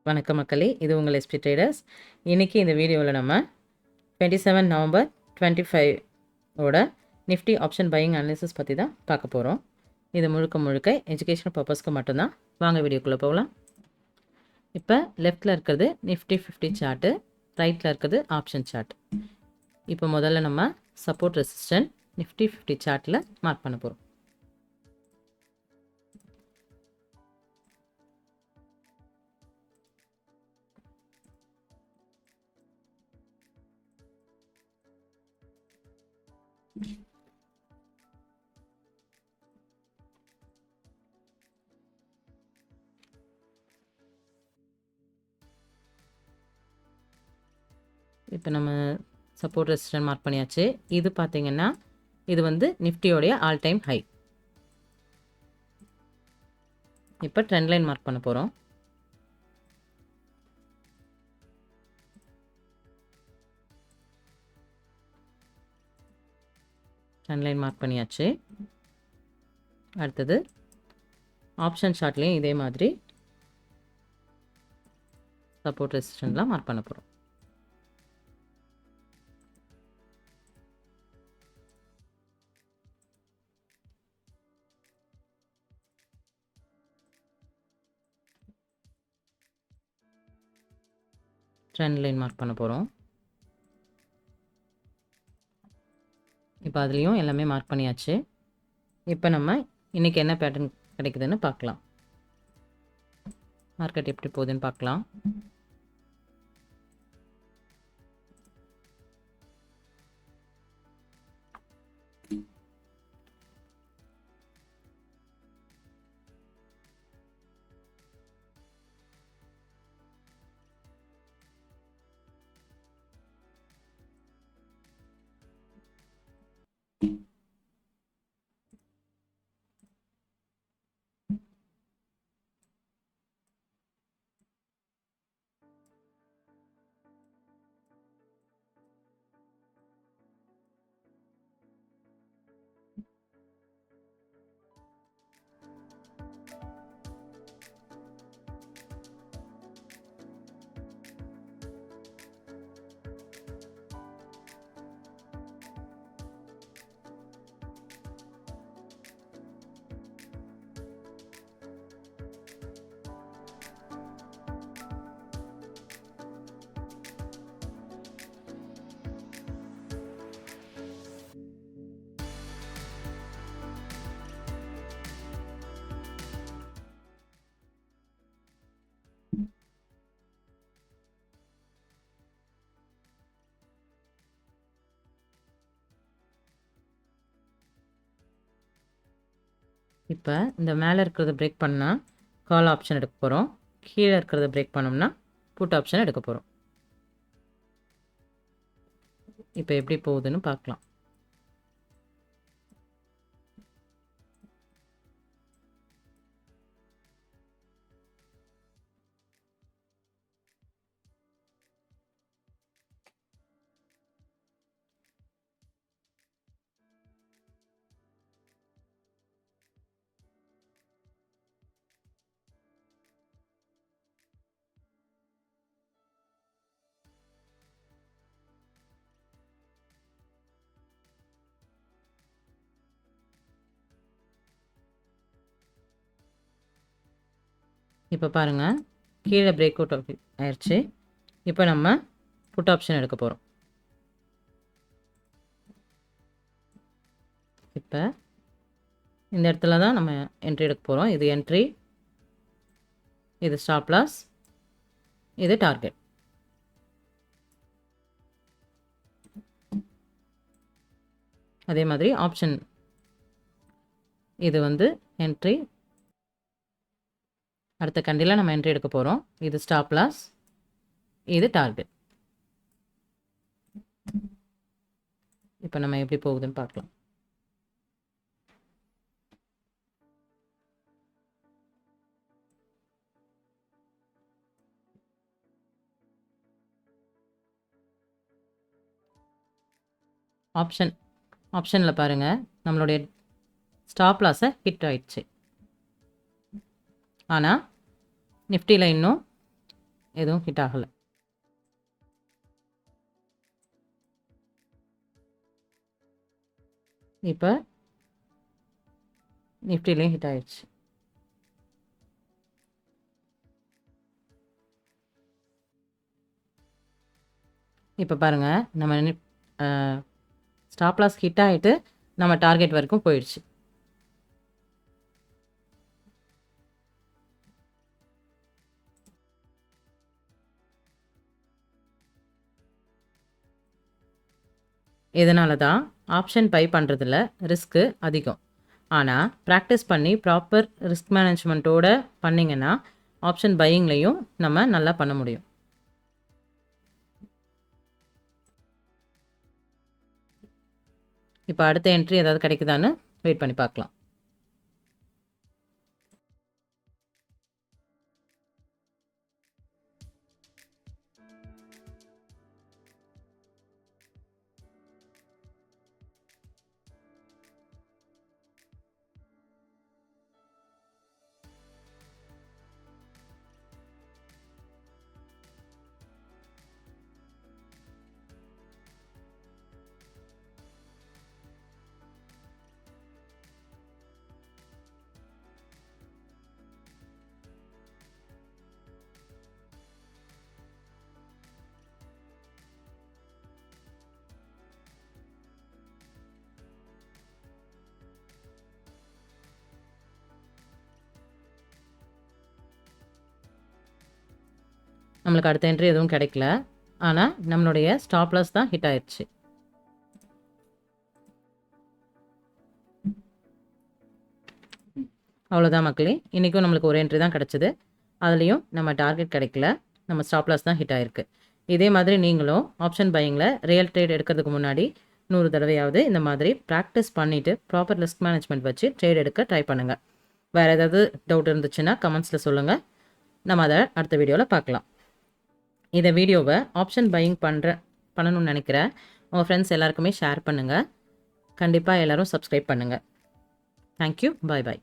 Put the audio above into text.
வணக்கம் மக்களே, இது உங்கள் எஸ்பி ட்ரேடர்ஸ். இன்றைக்கி இந்த வீடியோவில் நம்ம 27 நவம்பர் 25 ஓட நிஃப்டி ஆப்ஷன் பையிங் அனாலிசிஸ் பற்றி தான் பார்க்க போகிறோம். இது முழுக்க எஜுகேஷன் பர்பஸ்க்கு மட்டும்தான். வாங்க வீடியோக்குள்ளே போகலாம். இப்போ லெஃப்டில் இருக்கிறது நிஃப்டி 50 சார்ட்டு, ரைட்டில் இருக்கிறது ஆப்ஷன் சார்ட். இப்போ முதல்ல நம்ம சப்போர்ட் ரெசிஸ்டன்ட் நிஃப்டி 50 சார்ட்டில் மார்க் பண்ண போகிறோம். இப்போ நம்ம சப்போர்ட் ரெசிஸ்டன்ட் மார்க் பண்ணியாச்சு. இது பார்த்தீங்கன்னா இது வந்து நிஃப்டியோடைய ஆல் டைம் ஹை. இப்போ ட்ரெண்ட் லைன் மார்க் பண்ண போகிறோம். ட்ரெண்ட் லைன் மார்க் பண்ணியாச்சு. அடுத்தது ஆப்ஷன் ஷார்ட்லேயும் இதே மாதிரி சப்போர்ட் ரெசிஸ்டன்ட்லாம் மார்க் பண்ண போகிறோம். ட்ரெண்ட் லைன் மார்க் பண்ண போகிறோம். இப்போ அதுலேயும் எல்லாமே மார்க் பண்ணியாச்சு. இப்போ நம்ம இன்றைக்கி என்ன பேட்டர்ன் கிடைக்குதுன்னு பார்க்கலாம். மார்க்கெட் எப்படி போகுதுன்னு பார்க்கலாம். இப்போ இந்த மேலே இருக்கிறத பிரேக் பண்ணால் கால் ஆப்ஷன் எடுக்க போகிறோம். கீழே இருக்கிறத பிரேக் பண்ணோம்னா புட் ஆப்ஷன் எடுக்க போகிறோம். இப்போ எப்படி போகுதுன்னு பார்க்கலாம். இப்போ பாருங்கள், கீழே பிரேக் அவுட் ஆயிடுச்சு. இப்போ நம்ம புட் ஆப்ஷன் எடுக்க போகிறோம். இப்போ இந்த இடத்துல தான் நம்ம என்ட்ரி எடுக்க போகிறோம். இது என்ட்ரி, இது ஸ்டாப் லாஸ், இது டார்கெட். அதே மாதிரி ஆப்ஷன், இது வந்து என்ட்ரி, அடுத்த கண்டியில் நம்ம என்ட்ரி எடுக்க போகிறோம். இது ஸ்டாப் லாஸ், இது டார்கெட். இப்போ நம்ம எப்படி போகுதுன்னு பார்க்கலாம். ஆப்ஷனில் பாருங்கள், நம்மளுடைய ஸ்டாப் லாஸை ஹிட் ஆயிடுச்சு. ஆனால் நிஃப்டியில் இன்னும் எதுவும் ஹிட் ஆகலை. இப்போ நிஃப்டிலையும் ஹிட் ஆயிடுச்சு. இப்போ பாருங்கள், நம்ம ஸ்டாப் லாஸ் ஹிட் ஆகிட்டு நம்ம டார்கெட் வரைக்கும் போயிடுச்சு. இதனால தான் ஆப்ஷன் பை பண்ணுறதுல ரிஸ்க்கு அதிகம். ஆனால் ப்ராக்டிஸ் பண்ணி ப்ராப்பர் ரிஸ்க் மேனேஜ்மெண்ட்டோடு பண்ணிங்கன்னா ஆப்ஷன் பையிங்லேயும் நம்ம நல்லா பண்ண முடியும். இப்போ அடுத்த என்ட்ரி ஏதாவது கிடைக்குதான்னு வெயிட் பண்ணி பார்க்கலாம். நம்மளுக்கு அடுத்த என்ட்ரி எதுவும் கிடைக்கல. ஆனால் நம்மளுடைய ஸ்டாப் லாஸ் தான் ஹிட் ஆயிடுச்சு. அவ்வளோதான் மக்களே, இன்றைக்கும் நம்மளுக்கு ஒரு என்ட்ரி தான் கிடச்சிது. அதுலேயும் நம்ம டார்கெட் கிடைக்கல, நம்ம ஸ்டாப் லாஸ் தான் ஹிட் ஆயிருக்கு. இதே மாதிரி நீங்களும் ஆப்ஷன் பையிங்கில் ரியல் ட்ரேட் எடுக்கிறதுக்கு முன்னாடி 100 தடவையாவது இந்த மாதிரி ப்ராக்டிஸ் பண்ணிவிட்டு ப்ராப்பர் ரிஸ்க் மேனேஜ்மெண்ட் வச்சு ட்ரேட் எடுக்க ட்ரை பண்ணுங்கள். வேறு ஏதாவது டவுட் இருந்துச்சுன்னா கமெண்ட்ஸில் சொல்லுங்கள். நம்ம அதை அடுத்த வீடியோவில் பார்க்கலாம். இந்த வீடியோவை ஆப்ஷன் பையிங் பண்ணணும்னு நினைக்கிற உங்கள் ஃப்ரெண்ட்ஸ் எல்லாருக்குமே ஷேர் பண்ணுங்கள். கண்டிப்பாக எல்லோரும் சப்ஸ்கிரைப் பண்ணுங்கள். தேங்க்யூ. பாய் பாய்.